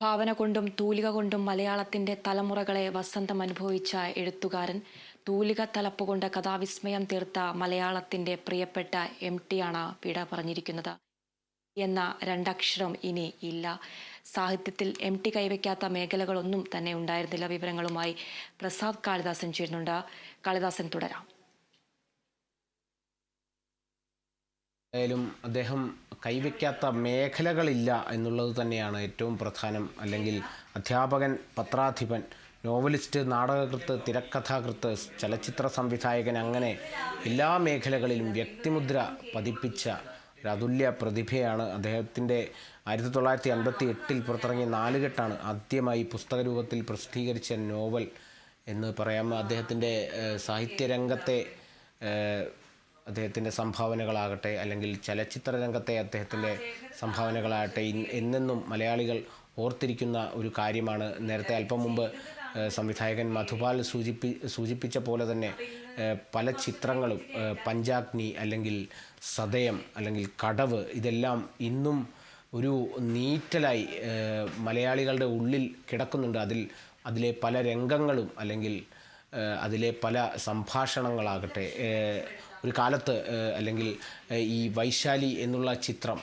ഭാവന കൊണ്ടും തൂലിക കൊണ്ടും മലയാളത്തിന്റെ തലമുറകളെ വസന്തം അനുഭവിച്ച എഴുത്തുകാരൻ, തൂലിക തലപ്പുകൊണ്ട് കഥാവിസ്മയം തീർത്ത മലയാളത്തിന്റെ പ്രിയപ്പെട്ട MT ആണ് വിട പറഞ്ഞിരിക്കുന്നത്. എന്ന രണ്ടക്ഷരം ഇനി ഇല്ല. സാഹിത്യത്തിൽ MT കൈവയ്ക്കാത്ത മേഖലകളൊന്നും തന്നെ ഉണ്ടായിരുന്നില്ല. വിവരങ്ങളുമായി പ്രസാദ് കാളിദാസൻ ചേരുന്നുണ്ട്. കാളിദാസൻ, തുടരാം. അദ്ദേഹം കൈവയ്ക്കാത്ത മേഖലകളില്ല എന്നുള്ളത് തന്നെയാണ് ഏറ്റവും പ്രധാനം. അല്ലെങ്കിൽ അധ്യാപകൻ, പത്രാധിപൻ, നോവലിസ്റ്റ്, നാടകകൃത്ത്, തിരക്കഥാകൃത്ത്, ചലച്ചിത്ര സംവിധായകൻ, അങ്ങനെ എല്ലാ മേഖലകളിലും വ്യക്തിമുദ്ര പതിപ്പിച്ച ഒരു അതുല്യ പ്രതിഭയാണ് അദ്ദേഹത്തിൻ്റെ. 1958 പുറത്തിറങ്ങിയ നാലുകെട്ടാണ് ആദ്യമായി പുസ്തക രൂപത്തിൽ പ്രസിദ്ധീകരിച്ച നോവൽ എന്ന് പറയാം. അദ്ദേഹത്തിൻ്റെ സാഹിത്യരംഗത്തെ അദ്ദേഹത്തിൻ്റെ സംഭാവനകളാകട്ടെ, അല്ലെങ്കിൽ ചലച്ചിത്ര രംഗത്തെ അദ്ദേഹത്തിൻ്റെ സംഭാവനകളാകട്ടെ, എന്നെന്നും മലയാളികൾ ഓർത്തിരിക്കുന്ന ഒരു കാര്യമാണ്. നേരത്തെ അല്പം മുമ്പ് സംവിധായകൻ മധുപാൽ സൂചിപ്പിച്ച പോലെ തന്നെ പല ചിത്രങ്ങളും, പഞ്ചാഗ്നി അല്ലെങ്കിൽ സതയം അല്ലെങ്കിൽ കടവ്, ഇതെല്ലാം ഇന്നും ഒരു നീറ്റലായി മലയാളികളുടെ ഉള്ളിൽ കിടക്കുന്നുണ്ട്. അതിലെ പല രംഗങ്ങളും അല്ലെങ്കിൽ അതിലെ പല സംഭാഷണങ്ങളാകട്ടെ, ഒരു കാലത്ത് അല്ലെങ്കിൽ ഈ വൈശാലി എന്നുള്ള ചിത്രം,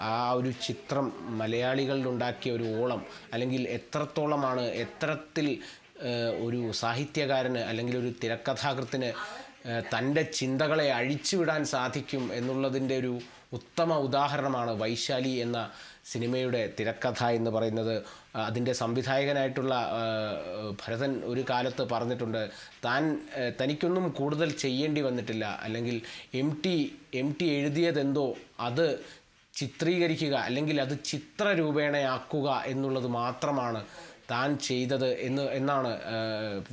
ആ ഒരു ചിത്രം മലയാളികളിലുണ്ടാക്കിയ ഒരു ഓളം, അല്ലെങ്കിൽ എത്രത്തോളമാണ്, എത്തരത്തിൽ ഒരു സാഹിത്യകാരന് അല്ലെങ്കിൽ ഒരു തിരക്കഥാകൃത്തിന് തൻ്റെ ചിന്തകളെ അഴിച്ചുവിടാൻ സാധിക്കും എന്നുള്ളതിൻ്റെ ഒരു ഉത്തമ ഉദാഹരണമാണ് വൈശാലി എന്ന സിനിമയുടെ തിരക്കഥ എന്ന് പറയുന്നത്. അതിൻ്റെ സംവിധായകനായിട്ടുള്ള ഭരതൻ ഒരു കാലത്ത് പറഞ്ഞിട്ടുണ്ട്, തനിക്കൊന്നും കൂടുതൽ ചെയ്യേണ്ടി വന്നിട്ടില്ല, അല്ലെങ്കിൽ MT എഴുതിയതെന്തോ അത് ചിത്രീകരിക്കുക അല്ലെങ്കിൽ അത് ചിത്രരൂപേണയാക്കുക എന്നുള്ളത് മാത്രമാണ് താൻ ചെയ്തത് എന്നാണ്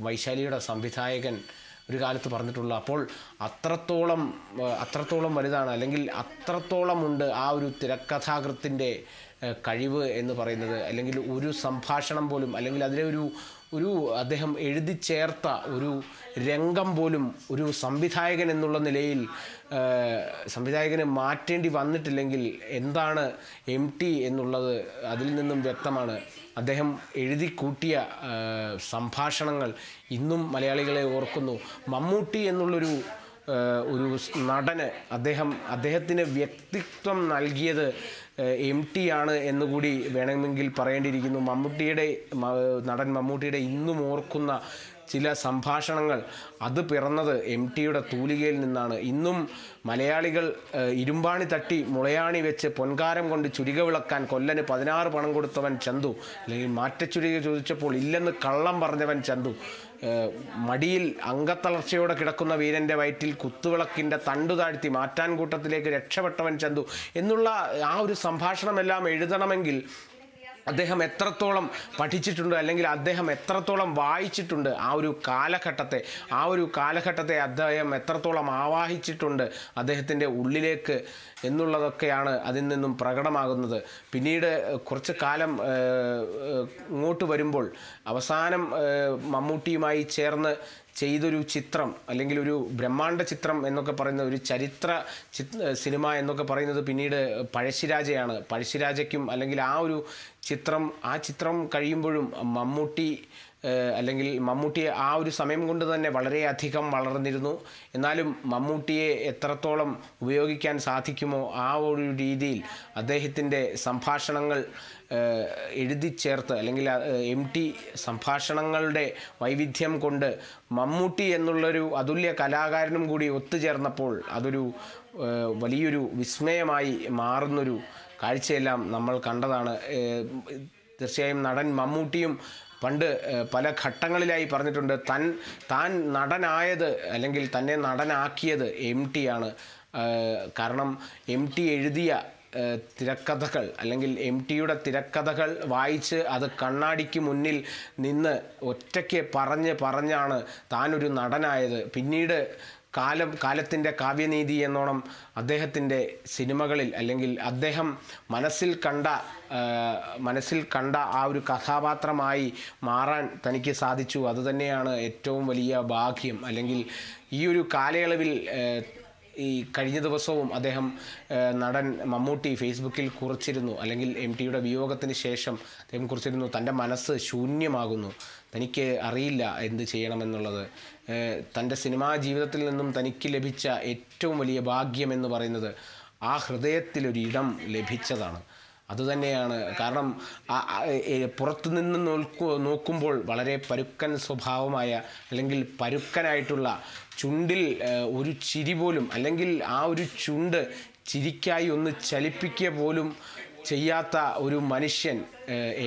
വൈശാലിയുടെ സംവിധായകൻ ഒരു കാലത്ത് പറഞ്ഞിട്ടുള്ളത്. അപ്പോൾ അത്രത്തോളം വലുതാണ്, അല്ലെങ്കിൽ അത്രത്തോളമുണ്ട് ആ ഒരു തിരക്കഥാകൃത്തിൻ്റെ കഴിവ് എന്ന് പറയുന്നത്. അല്ലെങ്കിൽ ഒരു സംഭാഷണം പോലും, അല്ലെങ്കിൽ അതിലെ ഒരു അദ്ദേഹം എഴുതി ചേർത്ത ഒരു രംഗം പോലും ഒരു സംവിധായകൻ എന്നുള്ള നിലയിൽ സംവിധായകന് മാറ്റേണ്ടി വന്നിട്ടില്ലെങ്കിൽ എന്താണ് MT എന്നുള്ളത് അതിൽ നിന്നും വ്യക്തമാണ്. അദ്ദേഹം എഴുതി കൂട്ടിയ സംഭാഷണങ്ങൾ ഇന്നും മലയാളികളെ ഓർക്കുന്നു. മമ്മൂട്ടി എന്നുള്ളൊരു നടന് അദ്ദേഹത്തിന് വ്യക്തിത്വം നൽകിയത് MT ആണ് എന്നുകൂടി വേണമെങ്കിൽ പറയേണ്ടിയിരിക്കുന്നു. നടൻ മമ്മൂട്ടിയുടെ ഇന്നും ഓർക്കുന്ന ചില സംഭാഷണങ്ങൾ, അത് പിറന്നത് MTയുടെ തൂലികയിൽ നിന്നാണ്. ഇന്നും മലയാളികൾ ഇരുമ്പാണി തട്ടി മുളയാണി വെച്ച് പൊൻകാരം കൊണ്ട് ചുരിക വിളക്കാൻ കൊല്ലന് 16 പണം കൊടുത്തവൻ ചന്തു, അല്ലെങ്കിൽ മാറ്റച്ചുരിക ചോദിച്ചപ്പോൾ ഇല്ലെന്ന് കള്ളം പറഞ്ഞവൻ ചന്തു, മടിയിൽ അംഗത്തളർച്ചയോടെ കിടക്കുന്ന വീരൻ്റെ വയറ്റിൽ കുത്തുവിളക്കിൻ്റെ തണ്ടു താഴ്ത്തി മാറ്റാൻകൂട്ടത്തിലേക്ക് രക്ഷപ്പെട്ടവൻ ചന്തു എന്നുള്ള ആ ഒരു സംഭാഷണമെല്ലാം എഴുതണമെങ്കിൽ അദ്ദേഹം എത്രത്തോളം പഠിച്ചിട്ടുണ്ട്, അല്ലെങ്കിൽ അദ്ദേഹം എത്രത്തോളം വായിച്ചിട്ടുണ്ട്, ആ ഒരു കാലഘട്ടത്തെ അദ്ദേഹം എത്രത്തോളം ആവാഹിച്ചിട്ടുണ്ട് അദ്ദേഹത്തിൻ്റെ ഉള്ളിലേക്ക് എന്നുള്ളതൊക്കെയാണ് അതിൽ നിന്നും പ്രകടമാകുന്നത്. പിന്നീട് കുറച്ച് കാലം ഇങ്ങോട്ട് വരുമ്പോൾ അവസാനം മമ്മൂട്ടിയുമായി ചേർന്ന് ചെയ്തൊരു ചിത്രം, അല്ലെങ്കിൽ ഒരു ബ്രഹ്മാണ്ഡ ചിത്രം എന്നൊക്കെ പറയുന്ന ഒരു ചരിത്ര സിനിമ എന്നൊക്കെ പറയുന്നത് പിന്നീട് പഴശ്ശിരാജയാണ്. പഴശ്ശിരാജയ്ക്കും അല്ലെങ്കിൽ ആ ചിത്രം കഴിയുമ്പോഴും മമ്മൂട്ടിയെ ആ ഒരു സമയം കൊണ്ട് തന്നെ വളരെയധികം വളർന്നിരുന്നു. എന്നാലും മമ്മൂട്ടിയെ എത്രത്തോളം ഉപയോഗിക്കാൻ സാധിക്കുമോ ആ ഒരു രീതിയിൽ അദ്ദേഹത്തിൻ്റെ സംഭാഷണങ്ങൾ എഴുതി ചേർത്ത്, അല്ലെങ്കിൽ MT സംഭാഷണങ്ങളുടെ വൈവിധ്യം കൊണ്ട് മമ്മൂട്ടി എന്നുള്ളൊരു അതുല്യ കലാകാരനും കൂടി ഒത്തുചേർന്നപ്പോൾ അതൊരു വലിയൊരു വിസ്മയമായി മാറുന്നൊരു കാഴ്ചയെല്ലാം നമ്മൾ കണ്ടതാണ്. തീർച്ചയായും നടൻ മമ്മൂട്ടിയും പണ്ട് പല ഘട്ടങ്ങളിലായി പറഞ്ഞിട്ടുണ്ട്, താൻ നടനായത് അല്ലെങ്കിൽ തന്നെ നടനാക്കിയത് MT ആണ്. കാരണം MT എഴുതിയ തിരക്കഥകൾ, അല്ലെങ്കിൽ MTയുടെ തിരക്കഥകൾ വായിച്ച് അത് കണ്ണാടിക്ക് മുന്നിൽ നിന്ന് ഒറ്റയ്ക്ക് പറഞ്ഞാണ് താനൊരു നടനായത്. പിന്നീട് കാലത്തിൻ്റെ കാവ്യനീതി എന്നോണം അദ്ദേഹത്തിൻ്റെ സിനിമകളിൽ, അല്ലെങ്കിൽ അദ്ദേഹം മനസ്സിൽ കണ്ട ആ ഒരു കഥാപാത്രമായി മാറാൻ തനിക്ക് സാധിച്ചു. അതുതന്നെയാണ് ഏറ്റവും വലിയ ഭാഗ്യം. അല്ലെങ്കിൽ ഈ ഒരു കാലയളവിൽ ഈ കഴിഞ്ഞ ദിവസവും അദ്ദേഹം നടൻ മമ്മൂട്ടി ഫേസ്ബുക്കിൽ കുറിച്ചിരുന്നു, അല്ലെങ്കിൽ MTയുടെ വിയോഗത്തിന് ശേഷം അദ്ദേഹം കുറിച്ചിരുന്നു, തൻ്റെ മനസ്സ് ശൂന്യമാകുന്നു, തനിക്ക് അറിയില്ല എന്ത് ചെയ്യണമെന്നുള്ളത്. തൻ്റെ സിനിമാ ജീവിതത്തിൽ നിന്നും തനിക്ക് ലഭിച്ച ഏറ്റവും വലിയ ഭാഗ്യമെന്ന് പറയുന്നത് ആ ഹൃദയത്തിലൊരിടം ലഭിച്ചതാണ്. അതുതന്നെയാണ്. കാരണം പുറത്തുനിന്ന് നോക്കുമ്പോൾ വളരെ പരുക്കൻ സ്വഭാവമായ, അല്ലെങ്കിൽ പരുക്കനായിട്ടുള്ള ചുണ്ടിൽ ഒരു ചിരി പോലും, അല്ലെങ്കിൽ ആ ഒരു ചുണ്ട് ചിരിക്കായി ഒന്ന് ചലിപ്പിക്കുക പോലും ചെയ്യാത്ത ഒരു മനുഷ്യൻ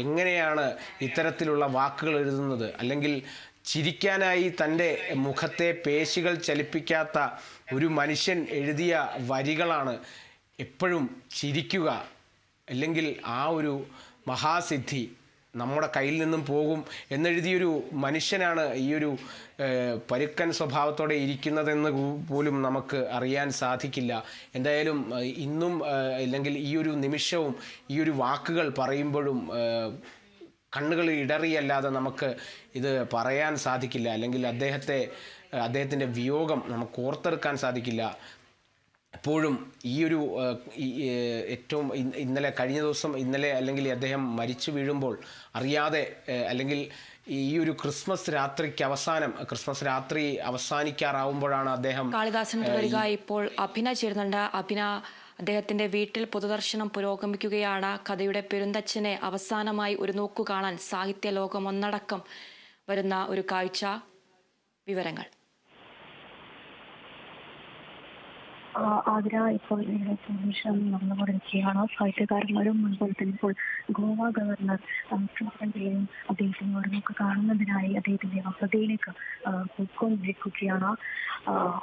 എങ്ങനെയാണ് ഇത്തരത്തിലുള്ള വാക്കുകൾ എഴുതുന്നത്? അല്ലെങ്കിൽ ചിരിക്കാനായി തൻ്റെ മുഖത്തെ പേശികൾ ചലിപ്പിക്കാത്ത ഒരു മനുഷ്യൻ എഴുതിയ വരികളാണ് എപ്പോഴും ചിരിക്കുക, അല്ലെങ്കിൽ ആ ഒരു മഹാസിദ്ധി നമ്മുടെ കയ്യിൽ നിന്നും പോകും എന്നെഴുതിയൊരു മനുഷ്യനാണ് ഈ ഒരു പരുക്കൻ സ്വഭാവത്തോടെ ഇരിക്കുന്നതെന്ന് പോലും നമുക്ക് അറിയാൻ സാധിക്കില്ല. എന്തായാലും ഇന്നും, അല്ലെങ്കിൽ ഈ ഒരു നിമിഷവും ഈ ഒരു വാക്കുകൾ പറയുമ്പോഴും കണ്ണുകൾ ഇടറിയല്ലാതെ നമുക്ക് ഇത് പറയാൻ സാധിക്കില്ല. അല്ലെങ്കിൽ അദ്ദേഹത്തിൻ്റെ വിയോഗം നമുക്ക് ഓർത്തെടുക്കാൻ സാധിക്കില്ല. എപ്പോഴും ഈ ഒരു ഏറ്റവും ഇന്നലെ അല്ലെങ്കിൽ അദ്ദേഹം മരിച്ചു വീഴുമ്പോൾ അറിയാതെ, അല്ലെങ്കിൽ ഈ ഒരു ക്രിസ്മസ് രാത്രി അവസാനിക്കാറാവുമ്പോഴാണ് അദ്ദേഹം കാളിദാസൻ തുടരുക. ഇപ്പോൾ അഭിന ചേരുന്നുണ്ട്. അഭിന, അദ്ദേഹത്തിന്റെ വീട്ടിൽ പൊതുദർശനം പുരോഗമിക്കുകയാണ്. കഥയുടെ പെരുന്തച്ഛനെ അവസാനമായി ഒരു നോക്കു കാണാൻ സാഹിത്യ ലോകം ഒന്നടക്കം വരുന്ന ഒരു കാഴ്ച. വിവരങ്ങൾ. ആതിര, ഇപ്പോൾ പൊതുദർശനം നടന്നുകൊണ്ടിരിക്കുകയാണ്. സാഹിത്യകാരന്മാരും അതുപോലെ തന്നെ ഇപ്പോൾ ഗോവ ഗവർണർ ശ്രീധരൻ അദ്ദേഹത്തിനോട് നമുക്ക് കാണുന്നതിനായി അദ്ദേഹത്തിന്റെ വസതിയിലേക്ക് പോയിക്കൊണ്ടിരിക്കുകയാണ്.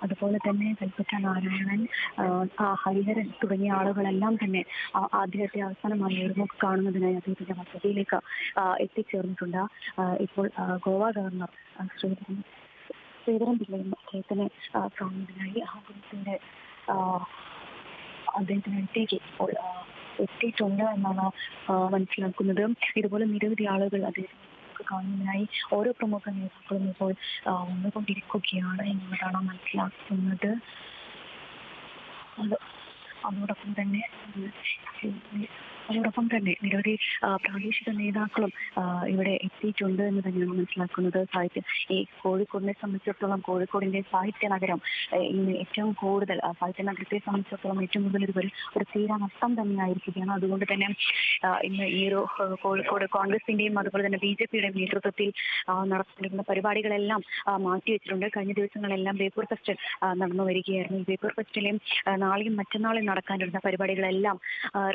അതുപോലെ തന്നെ കൽപ്പറ്റ നാരായണൻ, ഹരിഹരൻ തുടങ്ങിയ ആളുകളെല്ലാം തന്നെ അദ്ദേഹത്തെ അവസാനമായി ഒരു നോക്ക് കാണുന്നതിനായി അദ്ദേഹത്തിന്റെ വസതിയിലേക്ക് എത്തിച്ചേർന്നിട്ടുണ്ട്. ഇപ്പോൾ ഗോവ ഗവർണർ ശ്രീധരൻ പിള്ളയും അദ്ദേഹത്തിന് കാണുന്നതിനായി അദ്ദേഹത്തിന് അടുത്തേക്ക് ഇപ്പോൾ എത്തിയിട്ടുണ്ട് എന്നാണ് മനസ്സിലാക്കുന്നത്. ഇതുപോലെ നിരവധി ആളുകൾ അദ്ദേഹത്തിന് കാണുന്നതിനായി ഓരോ പ്രമുഖ നേതാക്കളും ഇപ്പോൾ വന്നുകൊണ്ടിരിക്കുകയാണ് എന്നുള്ളതാണ് മനസ്സിലാക്കുന്നത്. അതോടൊപ്പം തന്നെ നിരവധി പ്രാദേശിക നേതാക്കളും ഇവിടെ എത്തിയിട്ടുണ്ട് എന്ന് തന്നെയാണ് മനസ്സിലാക്കുന്നത്. ഈ കോഴിക്കോടിനെ സംബന്ധിച്ചിടത്തോളം, കോഴിക്കോടിന്റെ സാഹിത്യ നഗരം ഇന്ന് ഏറ്റവും കൂടുതൽ, സാഹിത്യ നഗരത്തെ സംബന്ധിച്ചിടത്തോളം ഏറ്റവും കൂടുതൽ ഒരു തീരാ നഷ്ടം തന്നെയായിരിക്കുകയാണ്. അതുകൊണ്ട് തന്നെ ഇന്ന് ഈ ഒരു കോഴിക്കോട് കോൺഗ്രസിന്റെയും അതുപോലെ തന്നെ BJPയുടെയും നേതൃത്വത്തിൽ നടത്തിയിരിക്കുന്ന പരിപാടികളെല്ലാം മാറ്റിവെച്ചിട്ടുണ്ട്. കഴിഞ്ഞ ദിവസങ്ങളെല്ലാം ബേപ്പൂർ ഫെസ്റ്റ് നടന്നു വരികയായിരുന്നു. ഈ ബേപ്പൂർ ഫെസ്റ്റിലെയും നാളെയും മറ്റന്നാളും നടക്കാനിരുന്ന പരിപാടികളെല്ലാം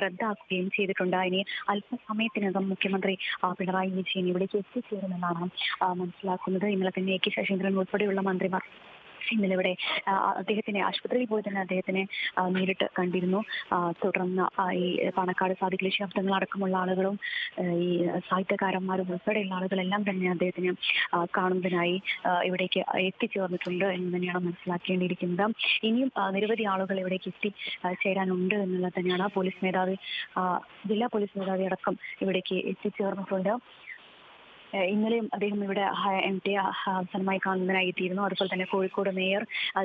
റദ്ദാക്കുകയും ചെയ്തിട്ടുണ്ട്. ഇനി അല്പസമയത്തിനകം മുഖ്യമന്ത്രി പിണറായി വിജയൻ ഇവിടേക്ക് എത്തിച്ചേരുമെന്നാണ് മനസ്സിലാക്കുന്നത്. ഇന്നലെ തന്നെ AK ശശീന്ദ്രൻ ഉൾപ്പെടെയുള്ള മന്ത്രിമാർ ഇന്നലെ ഇവിടെ അദ്ദേഹത്തിനെ ആശുപത്രിയിൽ പോയി തന്നെ അദ്ദേഹത്തിനെ നേരിട്ട് കണ്ടിരുന്നു. തുടർന്ന് ഈ പാണക്കാട് സാദിഖലി ശബ്ദങ്ങൾ അടക്കമുള്ള ആളുകളും ഈ സാഹിത്യകാരന്മാരും ഉൾപ്പെടെയുള്ള ആളുകളെല്ലാം തന്നെ അദ്ദേഹത്തിന് കാണുന്നതിനായി ഇവിടേക്ക് എത്തിച്ചേർന്നിട്ടുണ്ട് എന്ന് തന്നെയാണ് മനസ്സിലാക്കേണ്ടിയിരിക്കുന്നത്. ഇനിയും നിരവധി ആളുകൾ ഇവിടേക്ക് എത്തിച്ചേരാനുണ്ട് എന്നുള്ളത് തന്നെയാണ്. ജില്ലാ പോലീസ് മേധാവി അടക്കം ഇവിടേക്ക് എത്തിച്ചേർന്നിട്ടുണ്ട്. ഇന്നലെയും അദ്ദേഹം ഇവിടെ MT അവസാനമായി കാണുന്നതിനായി എത്തിയിരുന്നു. അതുപോലെ തന്നെ കോഴിക്കോട് മേയർ,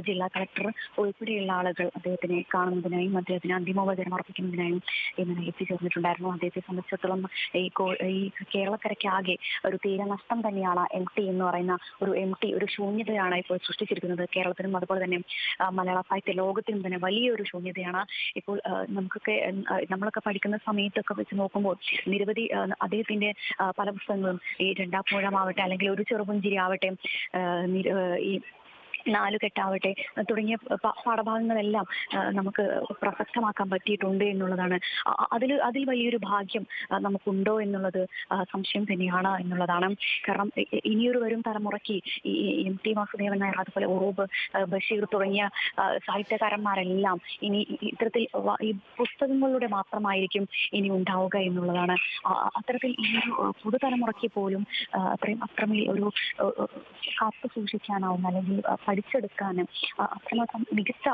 ജില്ലാ കളക്ടർ ഉൾപ്പെടെയുള്ള ആളുകൾ അദ്ദേഹത്തിനെ കാണുന്നതിനായും അദ്ദേഹത്തിന് അന്തിമോപചാരം അർപ്പിക്കുന്നതിനായും ഇന്നലെ എത്തിച്ചേർന്നിട്ടുണ്ടായിരുന്നു. അദ്ദേഹത്തെ സംബന്ധിച്ചിടത്തോളം ഈ കേരളക്കരയ്ക്കാകെ ഒരു തീരനഷ്ടം തന്നെയാണ് MT എന്ന് പറയുന്ന ഒരു ശൂന്യതയാണ് ഇപ്പോൾ സൃഷ്ടിച്ചിരിക്കുന്നത്. കേരളത്തിനും അതുപോലെ തന്നെ മലയാള സാഹിത്യ ലോകത്തിനും തന്നെ വലിയൊരു ശൂന്യതയാണ്. ഇപ്പോൾ നമ്മളൊക്കെ പഠിക്കുന്ന സമയത്തൊക്കെ വെച്ച് നോക്കുമ്പോൾ നിരവധി അദ്ദേഹത്തിന്റെ പല പുസ്തകങ്ങളും ഈ രണ്ടാപ്പൂഴമാവട്ടെ, അല്ലെങ്കിൽ ഒരു ചെറുപുഞ്ചിരി ആവട്ടെ, ഈ നാലുകെട്ടാവട്ടെ തുടങ്ങിയ പാഠഭാഗങ്ങളെല്ലാം നമുക്ക് പ്രസക്തമാക്കാൻ പറ്റിയിട്ടുണ്ട് എന്നുള്ളതാണ്. അതിൽ വലിയൊരു ഭാഗ്യം നമുക്കുണ്ടോ എന്നുള്ളത് സംശയം തന്നെയാണ് എന്നുള്ളതാണ്. കാരണം ഇനിയൊരു വരും തലമുറയ്ക്ക് ഈ MT വാസുദേവൻ നായർ, അതുപോലെ ഉറൂബ്, ബഷീർ തുടങ്ങിയ സാഹിത്യകാരന്മാരെല്ലാം ഇനി ഇത്തരത്തിൽ ഈ പുസ്തകങ്ങളുടെ മാത്രമായിരിക്കും ഇനി ഉണ്ടാവുക എന്നുള്ളതാണ്. അത്തരത്തിൽ ഈ ഒരു പുതുതലമുറയ്ക്ക് പോലും അത്രമേൽ ഒരു കാത്തു സൂക്ഷിക്കാനാവുന്ന, അല്ലെങ്കിൽ പഠിച്ചെടുക്കാനും അത്രമാത്രം മികച്ച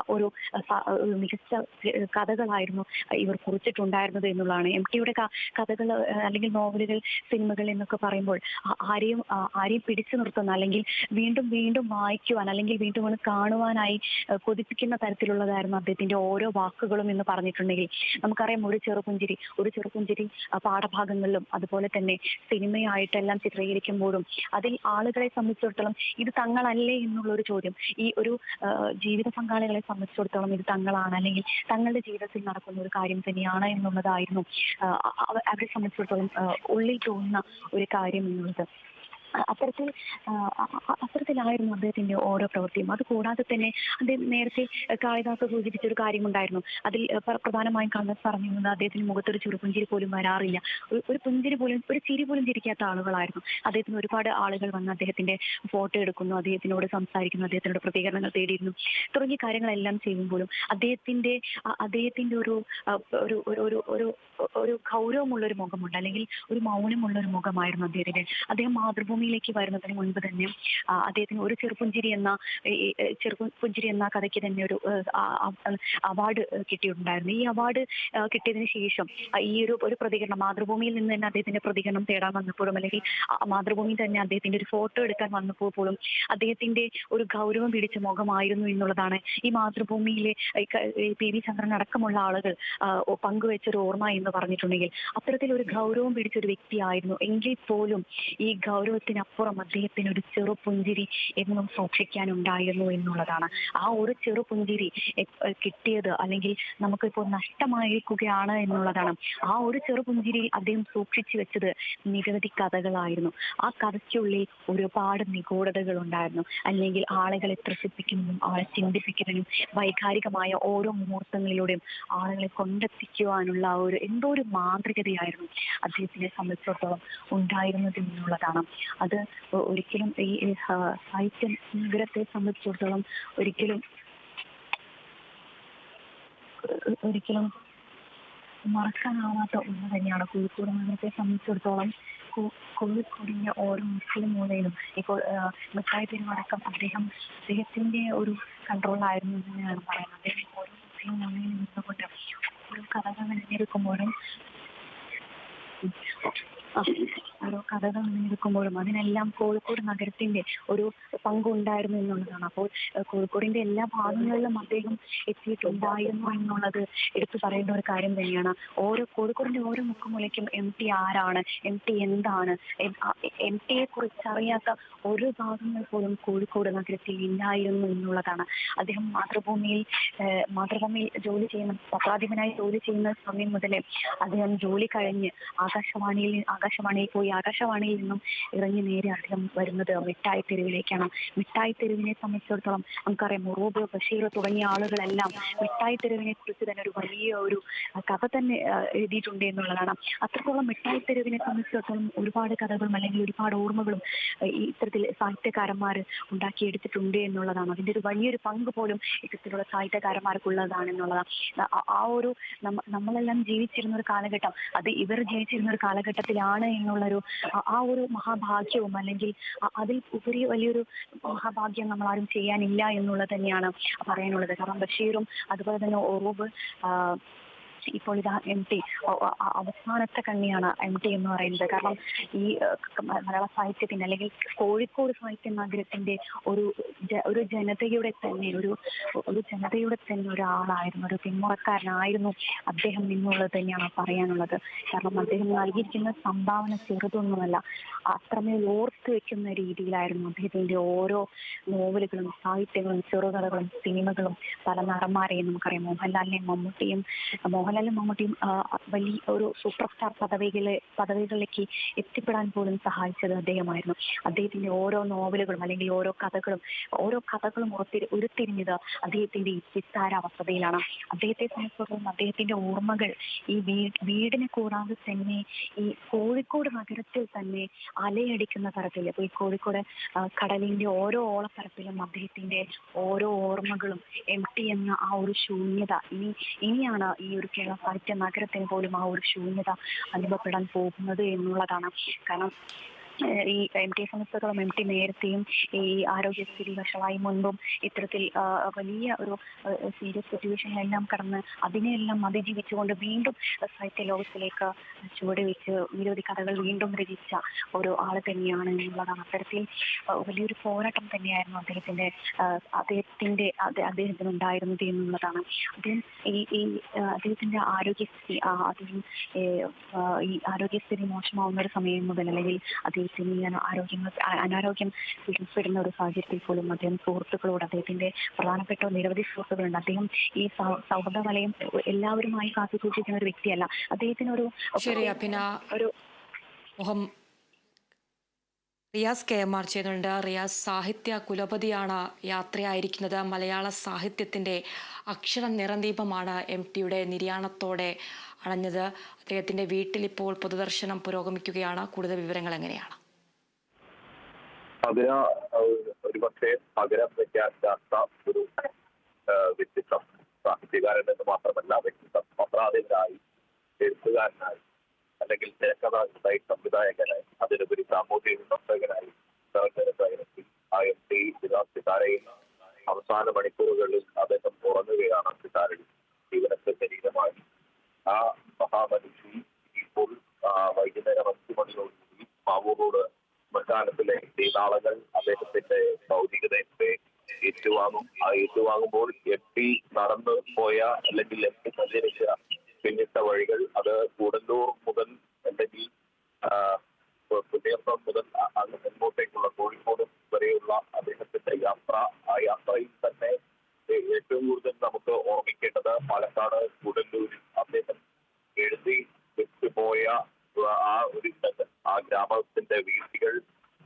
കഥകളായിരുന്നു ഇവർ കുറിച്ചിട്ടുണ്ടായിരുന്നത് എന്നുള്ളതാണ്. എം ടിയുടെ കഥകൾ അല്ലെങ്കിൽ നോവലുകൾ, സിനിമകൾ എന്നൊക്കെ പറയുമ്പോൾ ആരെയും പിടിച്ചു നിർത്തുന്ന, അല്ലെങ്കിൽ വീണ്ടും വീണ്ടും വായിക്കുവാൻ അല്ലെങ്കിൽ വീണ്ടും ഒന്ന് കാണുവാനായി കൊതിപ്പിക്കുന്ന തരത്തിലുള്ളതായിരുന്നു അദ്ദേഹത്തിന്റെ ഓരോ വാക്കുകളും എന്ന് പറഞ്ഞിട്ടുണ്ടെങ്കിൽ നമുക്കറിയാം. ഒരു ചെറുപുഞ്ചിരി പാഠഭാഗങ്ങളിലും അതുപോലെ തന്നെ സിനിമയായിട്ടെല്ലാം ചിത്രീകരിക്കുമ്പോഴും അതിൽ ആളുകളെ സംബന്ധിച്ചിടത്തോളം ഇത് തങ്ങളല്ലേ എന്നുള്ള ഒരു ചോദ്യം, ഈ ഒരു ജീവിത പങ്കാളികളെ സംബന്ധിച്ചിടത്തോളം ഇത് തങ്ങളാണ് അല്ലെങ്കിൽ തങ്ങളുടെ ജീവിതത്തിൽ നടക്കുന്ന ഒരു കാര്യം തന്നെയാണ് എന്നുള്ളതായിരുന്നു അവരെ സംബന്ധിച്ചിടത്തോളം ഉള്ളിൽ തോന്നുന്ന ഒരു കാര്യം എന്നുള്ളത്. അത്തരത്തിലായിരുന്നു അദ്ദേഹത്തിന്റെ ഓരോ പ്രവൃത്തിയും. അതുകൂടാതെ തന്നെ അദ്ദേഹം നേരത്തെ കാളിദാസ് സൂചിപ്പിച്ച ഒരു കാര്യമുണ്ടായിരുന്നു. അതിൽ പ്രധാനമായും കാളിദാസ് പറഞ്ഞിരുന്നത് അദ്ദേഹത്തിന് മുഖത്തൊരു ചെറുപുഞ്ചിരി പോലും വരാറില്ല, ഒരു പുഞ്ചിരി പോലും, ഒരു ചിരി പോലും ചിരിക്കാത്ത ആളുകളായിരുന്നു. അദ്ദേഹത്തിന് ഒരുപാട് ആളുകൾ വന്ന് അദ്ദേഹത്തിന്റെ ഫോട്ടോ എടുക്കുന്നു, അദ്ദേഹത്തിനോട് സംസാരിക്കുന്നു, അദ്ദേഹത്തിനോട് പ്രതികരണങ്ങൾ തേടിയിരുന്നു തുടങ്ങിയ കാര്യങ്ങളെല്ലാം ചെയ്യുമ്പോഴും അദ്ദേഹത്തിന്റെ ഒരു ഒരു ഗൗരവമുള്ള ഒരു മുഖമുണ്ട്, അല്ലെങ്കിൽ ഒരു മൗനമുള്ള ഒരു മുഖമായിരുന്നു അദ്ദേഹത്തിന്റെ. അദ്ദേഹം മാതൃഭൂമിയിലേക്ക് വരുന്നതിന് മുൻപ് തന്നെ അദ്ദേഹത്തിന് ഒരു ചെറുപുഞ്ചിരി എന്ന കഥയ്ക്ക് തന്നെ ഒരു അവാർഡ് കിട്ടിയിട്ടുണ്ടായിരുന്നു. ഈ അവാർഡ് കിട്ടിയതിനു ശേഷം ഈ ഒരു പ്രതികരണം മാതൃഭൂമിയിൽ നിന്ന് തന്നെ അദ്ദേഹത്തിന്റെ പ്രതികരണം തേടാൻ വന്നപ്പോഴും, അല്ലെങ്കിൽ മാതൃഭൂമിയിൽ തന്നെ അദ്ദേഹത്തിന്റെ ഒരു ഫോട്ടോ എടുക്കാൻ വന്നപ്പോൾ പോലും അദ്ദേഹത്തിന്റെ ഒരു ഗൗരവം പിടിച്ച മുഖമായിരുന്നു എന്നുള്ളതാണ് ഈ മാതൃഭൂമിയിലെ പി.വി. ചന്ദ്രൻ അടക്കമുള്ള ആളുകൾ പങ്കുവെച്ചൊരു ഓർമ്മ എന്ന് പറഞ്ഞിട്ടുണ്ടെങ്കിൽ അത്തരത്തിലൊരു ഗൗരവം പിടിച്ചൊരു വ്യക്തിയായിരുന്നു. എങ്കിൽ പോലും ഈ ഗൗരവത്തിനപ്പുറം അദ്ദേഹത്തിന് ഒരു ചെറുപുഞ്ചിരി എന്നും സൂക്ഷിക്കാനുണ്ടായിരുന്നു എന്നുള്ളതാണ്. ആ ഒരു ചെറുപുഞ്ചിരി കിട്ടിയത് അല്ലെങ്കിൽ നമുക്കിപ്പോൾ നഷ്ടമായിരിക്കുകയാണ് എന്നുള്ളതാണ്. ആ ഒരു ചെറുപുഞ്ചിരിയിൽ അദ്ദേഹം സൂക്ഷിച്ചു വെച്ചത് നിരവധി കഥകളായിരുന്നു. ആ കഥയ്ക്കുള്ളിൽ ഒരുപാട് നിഗൂഢതകൾ ഉണ്ടായിരുന്നു, അല്ലെങ്കിൽ ആളുകളെ ത്രസിപ്പിക്കുന്നതും ആളെ ചിന്തിപ്പിക്കുന്നതിനും വൈകാരികമായ ഓരോ മുഹൂർത്തങ്ങളിലൂടെയും ആളുകളെ കൊണ്ടെത്തിക്കുവാനുള്ള എന്തോ ഒരു മാന്ത്രികതയായിരുന്നു അദ്ദേഹത്തിനെ സംബന്ധിച്ചിടത്തോളം ഉണ്ടായിരുന്നത് എന്നുള്ളതാണ്. അത് ഒരിക്കലും ഈ സാഹിത്യ നഗരത്തെ സംബന്ധിച്ചിടത്തോളം ഒരിക്കലും മറക്കാനാവാത്ത ഒന്ന് തന്നെയാണ്. കോഴിക്കോട് നഗരത്തെ സംബന്ധിച്ചിടത്തോളം കോഴിക്കോടിന്റെ ഓരോ മുക്കിലും മൂലയിലും ഇപ്പോൾ മിഠായി തെരുവടക്കം അദ്ദേഹത്തിന്റെ ഒരു കൺട്രോളായിരുന്നു എന്ന് ഞാൻ പറയുന്നത്. അദ്ദേഹം ഓരോ മുക്കിലും മൂലയിലും നിന്നുകൊണ്ട് ഓരോ കഥകൾ എടുക്കുമ്പോഴും അതിനെല്ലാം കോഴിക്കോട് നഗരത്തിന്റെ ഒരു പങ്കുണ്ടായിരുന്നു എന്നുള്ളതാണ്. അപ്പോൾ കോഴിക്കോടിന്റെ എല്ലാ ഭാഗങ്ങളിലും അദ്ദേഹം എത്തിയിട്ടുണ്ടായിരുന്നു എന്നുള്ളത് എടുത്തു പറയേണ്ട ഒരു കാര്യം തന്നെയാണ്. കോഴിക്കോടിന്റെ ഓരോ മുക്കുമൂലയ്ക്കും എം ടി ആരാണ്, എം ടി എന്താണ്, എം ടിയെ കുറിച്ച് അറിയാത്ത ഒരു ഭാഗങ്ങൾ പോലും കോഴിക്കോട് നഗരത്തിൽ ഇല്ലായിരുന്നു എന്നുള്ളതാണ്. അദ്ദേഹം മാതൃഭൂമിയിൽ ജോലി ചെയ്യുന്ന പത്രാധിപനായി ജോലി ചെയ്യുന്ന സമയം മുതലേ അദ്ദേഹം ജോലി കഴിഞ്ഞ് ആകാശവാണിയിൽ പോയി ആകാശവാണിയിൽ നിന്നും ഇറങ്ങി നേരെ അദ്ദേഹം വരുന്നത് മിഠായി തെരുവിലേക്കാണ്. മിഠായി തെരുവിനെ സംബന്ധിച്ചിടത്തോളം നമുക്കറിയാം, ഉറൂബ്, ബഷീർ തുടങ്ങിയ ആളുകളെല്ലാം മിഠായി തെരുവിനെ കുറിച്ച് തന്നെ ഒരു വലിയ ഒരു കഥ തന്നെ എഴുതിയിട്ടുണ്ട് എന്നുള്ളതാണ്. അത്രത്തോളം മിഠായി തെരുവിനെ സംബന്ധിച്ചിടത്തോളം ഒരുപാട് കഥകളും അല്ലെങ്കിൽ ഒരുപാട് ഓർമ്മകളും ഈ ഇത്തരത്തിൽ സാഹിത്യകാരന്മാർ ഉണ്ടാക്കിയെടുത്തിട്ടുണ്ട് എന്നുള്ളതാണ്. അതിന്റെ ഒരു വലിയൊരു പങ്ക് പോലും ഇത്തരത്തിലുള്ള സാഹിത്യകാരന്മാർക്കുള്ളതാണ് എന്നുള്ളതാണ്. നമ്മളെല്ലാം ജീവിച്ചിരുന്ന ഒരു കാലഘട്ടം, അത് ഇവർ ജീവിച്ചിരുന്ന ഒരു കാലഘട്ടത്തിലാണ് എന്നുള്ളൊരു ആ ഒരു മഹാഭാഗ്യവും, അല്ലെങ്കിൽ അതിൽ ഉപരി വലിയൊരു മഹാഭാഗ്യം നമ്മളാരും ചെയ്യാനില്ല എന്നുള്ളത് തന്നെയാണ് പറയാനുള്ളത്. കാരണം ബഷീറും അതുപോലെ തന്നെ ഒറൂബ്, ഇപ്പോൾ ഇതാ എം ടി, അവസാനത്തെ കണ്ണിയാണ് എം ടി എന്ന് പറയുന്നത്. കാരണം ഈ മലയാള സാഹിത്യത്തിന്റെ അല്ലെങ്കിൽ കോഴിക്കോട് സാഹിത്യ നഗരത്തിന്റെ ഒരു ജനതയുടെ തന്നെ ഒരാളായിരുന്നു, ഒരു പിന്മുറക്കാരനായിരുന്നു അദ്ദേഹം എന്നുള്ളത് തന്നെയാണ് പറയാനുള്ളത്. കാരണം അദ്ദേഹം നൽകിയിരിക്കുന്ന സംഭാവന ചെറുതൊന്നുമല്ല, അത്രമേൽ ഓർത്തു വെക്കുന്ന രീതിയിലായിരുന്നു അദ്ദേഹത്തിന്റെ ഓരോ നോവലുകളും സാഹിത്യങ്ങളും ചെറുകഥകളും സിനിമകളും. പല നടന്മാരെയും നമുക്കറിയാം, മോഹൻലാലിനെയും മമ്മൂട്ടിയും വലിയ ഒരു സൂപ്പർ സ്റ്റാർ പദവികളിലേക്ക് എത്തിപ്പെടാൻ പോലും സഹായിച്ചത് അദ്ദേഹമായിരുന്നു. അദ്ദേഹത്തിന്റെ ഓരോ നോവലുകളും അല്ലെങ്കിൽ ഓരോ കഥകളും ഉരുത്തിരിഞ്ഞത് അദ്ദേഹത്തിന്റെ ഈ വിസ്താരാവസ്ഥതയിലാണ്. അദ്ദേഹത്തെ സംബന്ധിച്ചിടത്തോളം അദ്ദേഹത്തിന്റെ ഓർമ്മകൾ ഈ വീടിനെ കൂടാതെ തന്നെ ഈ കോഴിക്കോട് നഗരത്തിൽ തന്നെ അലയടിക്കുന്ന തരത്തിൽ, ഈ കോഴിക്കോട് കടലിന്റെ ഓരോ ഓളപ്പരപ്പിലും അദ്ദേഹത്തിന്റെ ഓരോ ഓർമ്മകളും എം ടി എന്ന ആ ഒരു ശൂന്യത ഇനിയാണ് ഈ ഒരു കേരള സാഹിത്യ നഗരത്തിന് പോലും ആ ഒരു ശൂന്യത അനുഭവപ്പെടാൻ പോകുന്നത് എന്നുള്ളതാണ്. കാരണം ഈ MT സംബന്ധിച്ചിടത്തോളം MT നേരത്തെയും ഈ ആരോഗ്യസ്ഥിതി വഷളായി മുൻപും ഇത്തരത്തിൽ വലിയ ഒരു സീരിയസ് സിറ്റുവേഷനിലെല്ലാം കടന്ന് അതിനെയെല്ലാം അതിജീവിച്ചുകൊണ്ട് വീണ്ടും സാഹിത്യ ലോകത്തിലേക്ക് ചുവടുവെച്ച് നിരവധി കഥകൾ വീണ്ടും രചിച്ച ഒരു ആൾ തന്നെയാണ് എന്നുള്ളതാണ്. അത്തരത്തിൽ വലിയൊരു പോരാട്ടം തന്നെയായിരുന്നു അദ്ദേഹത്തിന് ഉണ്ടായിരുന്നത് എന്നുള്ളതാണ്. അദ്ദേഹം ഈ അദ്ദേഹത്തിന്റെ ആരോഗ്യസ്ഥിതി ഈ ആരോഗ്യസ്ഥിതി മോശമാവുന്ന ഒരു സമയം മുതൽ അല്ലെങ്കിൽ അദ്ദേഹത്തിന് അനാരോഗ്യം പിടിപ്പെടുന്ന ഒരു സാഹചര്യത്തിൽ പോലും അദ്ദേഹം സുഹൃത്തുക്കളോട്, അദ്ദേഹത്തിന്റെ പ്രധാനപ്പെട്ട നിരവധി സുഹൃത്തുക്കളുണ്ട്. അദ്ദേഹം ഈ സൗഹൃദ വലയം എല്ലാവരുമായി കാത്തു സൂക്ഷിക്കുന്ന ഒരു വ്യക്തിയല്ല. അദ്ദേഹത്തിന് ഒരു റിയാസ് KMR ചെയ്യുന്നുണ്ട്. റിയാസ് സാഹിത്യ കുലപതിയാണ്, യാത്രയായിരിക്കുന്നത്. മലയാള സാഹിത്യത്തിന്റെ അക്ഷര നിറദീപമാണ് MTയുടെ നിര്യാണത്തോടെ അണഞ്ഞത്. അദ്ദേഹത്തിന്റെ വീട്ടിൽ ഇപ്പോൾ പൊതുദർശനം പുരോഗമിക്കുകയാണ്. കൂടുതൽ വിവരങ്ങൾ എങ്ങനെയാണ്? ഒരുപക്ഷെ പകരം വയ്ക്കാത്ത ഒരു വ്യക്തിത്വം, സാഹിത്യകാരൻ എന്ന് മാത്രമല്ല വ്യക്തിത്വം, പത്രാധിപരായി, എഴുത്തുകാരനായി, അല്ലെങ്കിൽ തിരക്കഥാകൃത്തായി, സംവിധായകനായി, അതിലുപരി സാമൂഹിക വിമർശകനായി MT സിതാരയിൽ അവസാന മണിക്കൂറുകളിൽ അദ്ദേഹം ഉറങ്ങുകയാണ്. സിതാരയിൽ ജീവനത്തെ ശരീരമായി ആ മഹാമനുഷ്യ ഇപ്പോൾ വൈകുന്നേരം 5 മണിയോടുകൂടി മാവൂരോട് ശ്മശാനത്തിലെ തീനാളങ്ങൾ അദ്ദേഹത്തിന്റെ ഭൗതികതയെ ഏറ്റുവാങ്ങും. ആ ഏറ്റുവാങ്ങുമ്പോൾ MT നടന്നു പോയ അല്ലെങ്കിൽ MT സഞ്ചരിച്ച പിന്നിട്ട വഴികൾ, അത് കൂടല്ലൂർ മുതൽ അല്ലെങ്കിൽ പുന്നേർത്തം മുതൽ അങ്ങ് മുന്നോട്ടേക്കുള്ള കോഴിക്കോട് വരെയുള്ള അദ്ദേഹത്തിന്റെ യാത്ര, ആ യാത്രയിൽ തന്നെ ഏറ്റവും കൂടുതൽ നമുക്ക് ഓർമ്മിക്കേണ്ടത് പാലക്കാട് കൂടല്ലൂരിൽ അദ്ദേഹം എഴുതി വിട്ടുപോയ ആ ഒരു ആ ഗ്രാമത്തിന്റെ വീഥികൾ,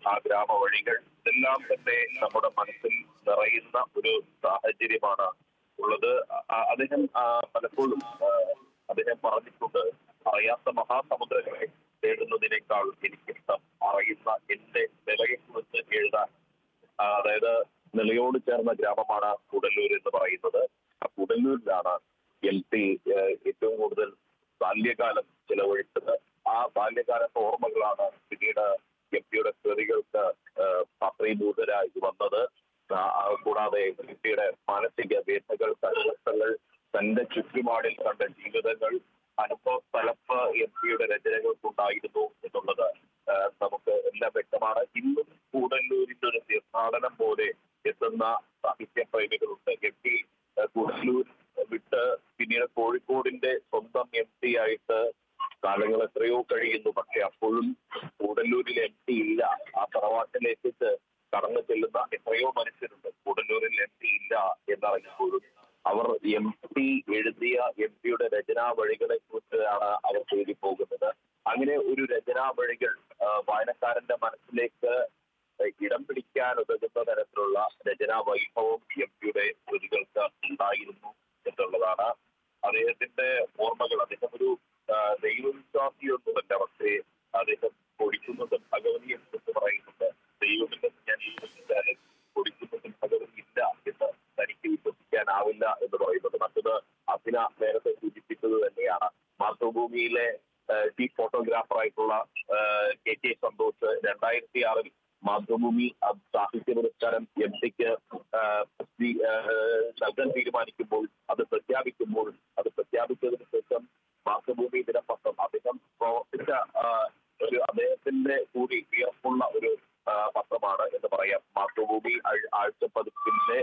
ആ ഗ്രാമ വഴികൾ, ഇതെല്ലാം തന്നെ നമ്മുടെ മനസ്സിൽ നിറയുന്ന ഒരു സാഹചര്യമാണ് ഉള്ളത്. അദ്ദേഹം പലപ്പോഴും അദ്ദേഹം പറഞ്ഞിട്ടുണ്ട്, അറിയാത്ത മഹാസമുദ്രങ്ങളെ തേടുന്നതിനേക്കാൾ എനിക്കിഷ്ടം അറിയുന്ന എന്റെ നിലയെക്കുറിച്ച് എഴുതാൻ. അതായത് നിലയോട് ചേർന്ന ഗ്രാമമാണ് കൂടല്ലൂർ എന്ന് പറയുന്നത്. ആ കൂടല്ലൂരിലാണ് MT ഏറ്റവും കൂടുതൽ ബാല്യകാലം ചിലവഴിച്ചത്. ആ ബാല്യകാലത്തെ ഓർമ്മകളാണ് പിന്നീട് MTയുടെ കൃതികൾക്ക് പാത്രീഭൂതരായി വന്നത്. കൂടാതെ MTയുടെ മാനസിക വ്യഥകൾ, സംഘർഷങ്ങൾ, തന്റെ ചുറ്റുപാടിൽ കണ്ട ജീവിതങ്ങൾ, അനുഭവസ്ഥലപ്പ് MTയുടെ രചനകൾക്കുണ്ടായിരുന്നു എന്നുള്ളത് നമുക്ക് എല്ലാം വ്യക്തമാണ്. ഇന്നും കൂടല്ലൂരിന്റെ ഒരു തീർത്ഥാടനം പോലെ എത്തുന്ന സാഹിത്യ പ്രേമികളുണ്ട്. MT കൂടല്ലൂർ വിട്ട് പിന്നീട് കോഴിക്കോടിന്റെ സ്വന്തം MT ആയിട്ട് കാലങ്ങൾ എത്രയോ കഴിയുന്നു. പക്ഷെ അപ്പോഴും കൂടല്ലൂരിൽ MT ഇല്ല. ആ തറവാട്ടിലേക്ക് കടന്നു ചെല്ലുന്ന എത്രയോ മനുഷ്യരുണ്ട്. കൂടല്ലൂരിൽ MT ഇല്ല എന്നറിഞ്ഞപ്പോഴും അവർ MT എഴുതിയ MTയുടെ രചനാ വഴികളെ കുറിച്ചാണ് അവർ തേടി പോകുന്നത്. അങ്ങനെ ഒരു രചനാ വഴികൾ വായനക്കാരന്റെ മനസ്സിലേക്ക് ഇടം പിടിക്കാൻ ഉതകുന്ന തരത്തിലുള്ള രചനാ വൈഭവം MTയുടെ കൃതികൾക്ക് ഉണ്ടായിരുന്നു എന്നുള്ളതാണ്. അദ്ദേഹത്തിന്റെ ഓർമ്മകൾ, അദ്ദേഹം ഒരു ദൈവവിശ്വാസിയൊന്നുമല്ല, പക്ഷേ അദ്ദേഹം പൊടിക്കുന്നതും ഭഗവതി എന്ന് പറയുന്നുണ്ട്. ദൈവമില്ലെന്ന് ഞാൻ വിശ്വസിച്ചാലും പൊടിക്കുന്നതും ഭഗവതി ഇല്ല എന്ന് തനിക്ക് വിശ്വസിക്കാനാവില്ല എന്ന് പറയുന്നത്. മറ്റത് അഭിന നേരത്തെ സൂചിപ്പിച്ചത് തന്നെയാണ്. മാതൃഭൂമിയിലെ ചീഫ് ഫോട്ടോഗ്രാഫറായിട്ടുള്ള KK സന്തോഷ് 2006 മാതൃഭൂമി സാഹിത്യ പുരസ്കാരം MTക്ക് നൽകാൻ തീരുമാനിക്കുമ്പോൾ, അത് പ്രഖ്യാപിച്ചതിന് ശേഷം മാതൃഭൂമി ദിനപത്രം അദ്ദേഹം പ്രവർത്തിച്ച അദ്ദേഹത്തിന്റെ കൂടി വിയർപ്പുള്ള ഒരു പത്രമാണ് എന്ന് പറയാം. മാതൃഭൂമി ആഴ്ചപ്പതിപ്പിന്റെ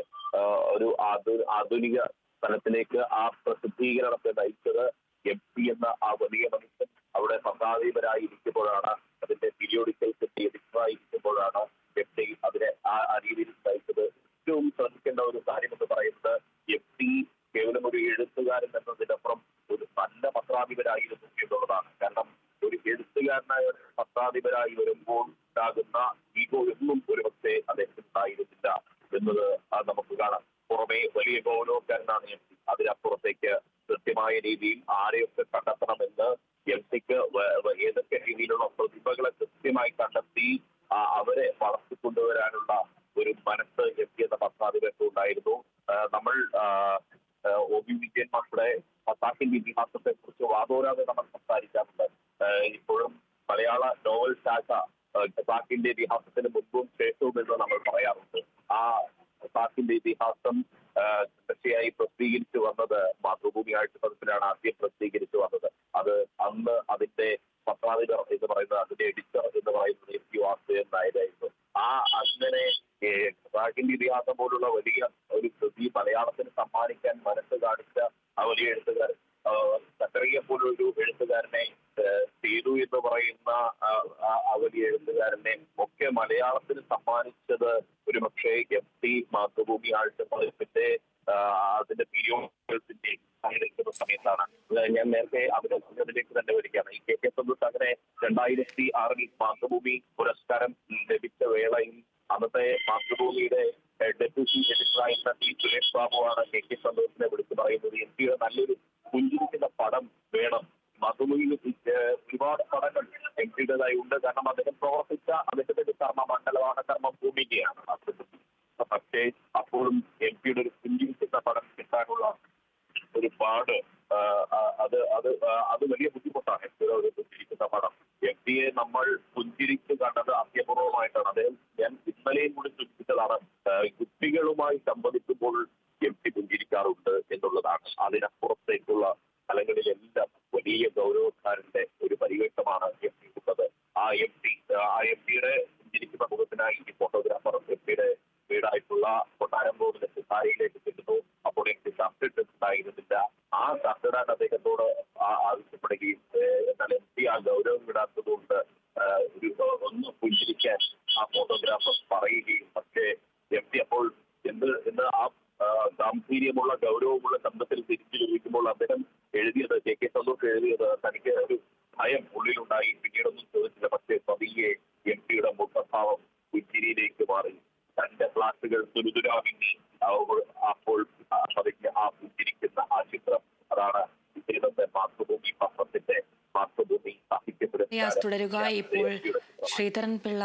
ഒരു ആധുനിക തലത്തിലേക്ക് ആ പ്രസിദ്ധീകരണത്തെ നയിച്ചത് MT എന്ന ആ വലിയ മനുഷ്യൻ അവിടെ പത്രാധിപരായി ഇരിക്കുമ്പോഴാണ്, അതിന്റെ പീരിയോഡിക്കൽസ് എഡിറ്ററായി ഇരിക്കുമ്പോഴാണ് MT അതിനെ ആ രീതിയിൽ നയിച്ചത്. ഏറ്റവും ശ്രദ്ധിക്കേണ്ട ഒരു കാര്യം എന്ന് പറയുന്നത് MT കേവലം ഒരു എഴുത്തുകാരൻ എന്നതിനപ്പുറം ഒരു നല്ല പത്രാധിപരായിരുന്നു എന്നുള്ളതാണ്. കാരണം ഒരു എഴുത്തുകാരനായ പത്രാധിപരായി വരുമ്പോൾ ഉണ്ടാകുന്ന ഈഗോ എന്നും ഒരുപക്ഷെ അദ്ദേഹത്തിന് ഉണ്ടായിരുന്നില്ല എന്നത് നമുക്ക് കാണാം. പുറമെ വലിയ ഗൗരവക്കാരനാണ് MT. അതിനപ്പുറത്തേക്ക് കൃത്യമായ രീതിയിൽ ആരെയൊക്കെ കണ്ടെത്തണമെന്ന് MTക്ക് ഏതൊക്കെ രീതിയിലുള്ള പ്രതിഭകളെ കൃത്യമായി കണ്ടെത്തി അവരെ വളർത്തിക്കൊണ്ടുവരാനുള്ള ഒരു മനസ്സ് MT എന്ന പത്രാധിപർക്ക് ഉണ്ടായിരുന്നു. നമ്മൾ OB വിജയൻ മാഷുടെ ഖസാക്കിന്റെ ഇതിഹാസത്തെ കുറിച്ച് വാദോരാതെ നമ്മൾ സംസാരിക്കാറുണ്ട്. ഇപ്പോഴും മലയാള നോവൽ ശാഖ ഖസാക്കിന്റെ ഇതിഹാസത്തിന് മുൻപും ശേഷവും എന്ന് നമ്മൾ പറയാറുണ്ട്. ആ ഖസാക്കിന്റെ ഇതിഹാസം തീർച്ചയായി പ്രസിദ്ധീകരിച്ചു വന്നത് മാതൃഭൂമി ആഴ്ചപ്പതിപ്പിലാണ് ആദ്യം പ്രസിദ്ധീകരിച്ചു വന്നത്. അത് അന്ന് അതിന്റെ പത്രാധിപർ എന്ന് പറയുന്നത്, അതിന്റെ എഡിറ്റർ എന്ന് പറയുന്നത് MP വാസുദേവൻ നായരായിരുന്നു. അങ്ങനെ ഖസാക്കിന്റെ ഇതിഹാസം പോലുള്ള വലിയ ഒരു കൃതി മലയാളത്തിന് സമ്മാനിക്കാൻ മനസ്സ് കാണിച്ച ആ വലിയ എഴുത്തുകാരൻ, സക്കറിയെ പോലൊരു എഴുത്തുകാരനെ, സേതു എന്ന് പറയുന്ന ആ വലിയ എഴുത്തുകാരനെ ഒക്കെ മലയാളത്തിന് സമ്മാനിച്ചത് ഒരുപക്ഷെ MT മാതൃഭൂമി ആഴ്ചപ്പതിപ്പിന്റെ അതിന്റെ പീരിയോഡിക്കൽസിന്റെ നിൽക്കുന്ന സമയത്താണ്. ഞാൻ നേരത്തെ അതിലേക്ക് തന്നെ വരികയാണ്. ഈ KK സന്തോഷ് അങ്ങനെ 2006 മാതൃഭൂമി പുരസ്കാരം ലഭിച്ച വേളയിൽ അന്നത്തെ മാതൃഭൂമിയുടെ ഡെപ്യൂട്ടി എഡിറ്ററായിരുന്ന T സുരേഷ് ബാബുവാണ് KK സന്തോഷിനെ വിളിച്ചു പറയുന്നത്, MTയുടെ നല്ലൊരു പുഞ്ചിരിക്കുന്ന പടം വേണം. മാതൃഭൂമിയിൽ ഒരുപാട് പടങ്ങൾ MTയുടേതായി ഉണ്ട്. കാരണം അദ്ദേഹം പ്രവർത്തിച്ച അദ്ദേഹത്തിന്റെ കർമ്മ ഭൂമികയാണ്. പക്ഷേ അപ്പോഴും MTയുടെ ഒരു പുഞ്ചിരിക്കുന്ന പടം കിട്ടാനുള്ള ഒരു പാട് അത് വലിയ ബുദ്ധിമുട്ടാണ്. MTയുടെ ഒരു പുഞ്ചിരിക്കുന്ന പടം. MTയെ നമ്മൾ പുഞ്ചിരിച്ച് കണ്ടത് അത്യപൂർവമായിട്ടാണ്. അദ്ദേഹം ഞാൻ ഇന്നലെയും കൂടി സൂചിപ്പിച്ചതാണ്, കുട്ടികളുമായി സംവദിക്കുമ്പോൾ MT പുഞ്ചിരിക്കാറുണ്ട് എന്നുള്ളതാണ്. അതിനപ്പുറത്തേക്കുള്ള സ്ഥലങ്ങളിലെല്ലാം വലിയ ഗൗരവക്കാരന്റെ ഒരു പരിവേഷമാണ് MT ഉള്ളത്. ആ MTയുടെ പുഞ്ചിരിക്കുന്ന മുഖത്തിനായി ഈ ഫോട്ടോഗ്രാഫർ MTയുടെ വീടായിട്ടുള്ള കൊട്ടാരം റോഡിലെ സുധാരിയിലേക്ക് ചെല്ലുന്നു. അപ്പോൾ MT ഷർട്ടിട്ടുണ്ടായിരുന്നില്ല. ആ ഷർട്ടിടാൻ അദ്ദേഹത്തോട് ആവശ്യപ്പെടുകയും എന്നാൽ MT ആ ഗൗരവം വിടാത്തതുകൊണ്ട് ഒന്ന് പുഞ്ചിരിക്കാൻ ആ ഫോട്ടോഗ്രാഫർ പറയുകയും, പക്ഷേ MT അപ്പോൾ എന്ന് ആ ഗാംഭീര്യമുള്ള ഗൗരവമുള്ള ശബ്ദത്തിൽ തിരിച്ചു ചോദിക്കുമ്പോൾ അദ്ദേഹം എഴുതിയത്, KK സന്തോഷ് എഴുതിയത്, തനിക്ക് ഒരു ഭയം ഉള്ളിലുണ്ടായി. പിന്നീടൊന്നും ചോദിച്ചില്ല. പക്ഷേ പതിയെ MTയുടെ മുഖഭാവം പുഞ്ചിരിയിലേക്ക് മാറി. തന്റെ ഫ്ലാഷുകൾ തുരുതുരാമിന്നി അപ്പോൾ പതിക്ക് ആ പുഞ്ചിരിക്കുന്ന ആ ചിത്രം, അതാണ് ഇന്നത്തെ മാതൃഭൂമി പത്രത്തിന്റെ മാതൃഭൂമി സാഹിത്യ തുടരുക. ഇപ്പോൾ ശ്രീധരൻ പിള്ള